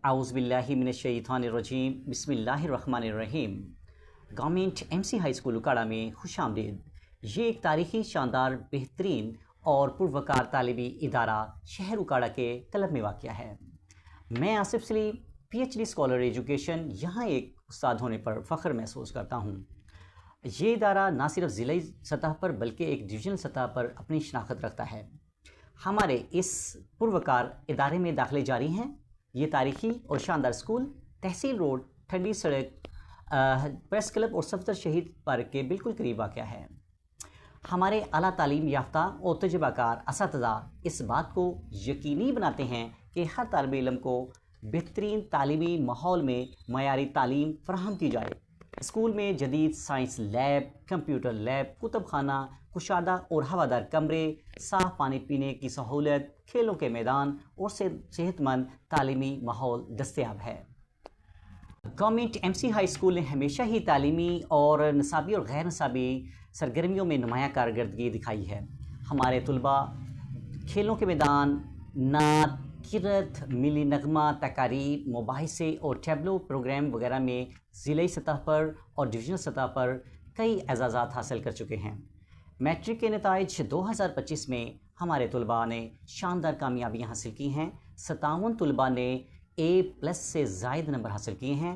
اعوذ باللہ من الشیطان الرجیم بسم اللہ الرحمن الرحیم۔ Government MC high school Okara میں خوش آمدید۔ یہ ایک تاریخی شاندار بہترین اور پروقار طالبی ادارہ شہر اکاڑا کے کلب میں واقع ہے۔ میں آصف سلیم PhD اسکالر ایجوکیشن یہاں ایک استاد ہونے پر فخر محسوس کرتا ہوں۔ یہ ادارہ نہ صرف ضلعی سطح پر بلکہ ایک ڈویژنل سطح پر اپنی شناخت رکھتا ہے۔ ہمارے اس پروقار ادارے میں داخلے جاری ہیں۔ یہ تاریخی اور شاندار اسکول تحصیل روڈ، ٹھنڈی سڑک، پریس کلب اور صفدر شہید پارک کے بالکل قریب واقع ہے۔ ہمارے اعلیٰ تعلیم یافتہ اور تجربہ کار اساتذہ اس بات کو یقینی بناتے ہیں کہ ہر طالب علم کو بہترین تعلیمی ماحول میں معیاری تعلیم فراہم کی جائے۔ اسکول میں جدید سائنس لیب، کمپیوٹر لیب، کتب خانہ، کشادہ اور ہوادار کمرے، صاف پانی پینے کی سہولت، کھیلوں کے میدان اور صحت مند تعلیمی ماحول دستیاب ہے۔ گورنمنٹ MC ہائی اسکول نے ہمیشہ ہی تعلیمی اور نصابی اور غیر نصابی سرگرمیوں میں نمایاں کارکردگی دکھائی ہے۔ ہمارے طلباء کھیلوں کے میدان، نعت، قرأت، ملی نغمہ، تقاریر، مباحثے اور ٹیبلو پروگرام وغیرہ میں ضلعی سطح پر اور ڈویژنل سطح پر کئی اعزازات حاصل کر چکے ہیں۔ میٹرک کے نتائج 2025 میں ہمارے طلباء نے شاندار کامیابیاں حاصل کی ہیں۔ 57 طلباء نے A+ سے زائد نمبر حاصل کیے ہیں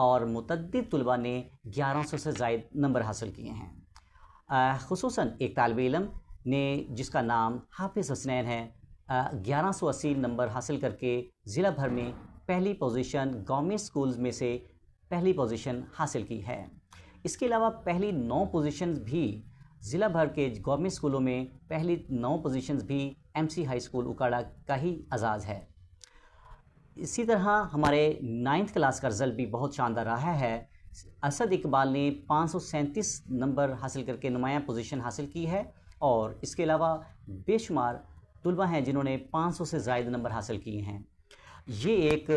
اور متعدد طلباء نے 1100 سے زائد نمبر حاصل کیے ہیں۔ خصوصاً ایک طالب علم نے جس کا نام حافظ حسنین ہے، 1180 نمبر حاصل کر کے ضلع بھر میں پہلی پوزیشن گورنمنٹ اسکولز میں سے پہلی پوزیشن حاصل کی ہے۔ اس کے علاوہ پہلی 9 پوزیشنز بھی ضلع بھر کے گورنمنٹ اسکولوں میں پہلی 9 پوزیشنز بھی MC ہائی اسکول اکاڑا کا ہی اعزاز ہے۔ اسی طرح ہمارے 9th کلاس کا رزلٹ بھی بہت شاندار رہا ہے۔ اسد اقبال نے 537 نمبر حاصل کر کے نمایاں پوزیشن حاصل کی ہے اور اس کے علاوہ بے شمار طلباء ہیں جنہوں نے 500 سے زائد نمبر حاصل کیے ہیں۔ یہ ایک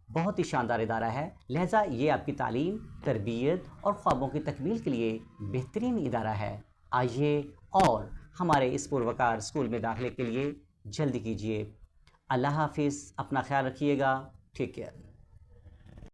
بہت ہی شاندار ادارہ ہے، لہٰذا یہ آپ کی تعلیم، تربیت اور خوابوں کی تکمیل کے لیے بہترین ادارہ ہے۔ آئیے اور ہمارے اس پروقار اسکول میں داخلے کے لیے جلدی کیجیے۔ اللہ حافظ، اپنا خیال رکھیے گا، ٹیک کیئر۔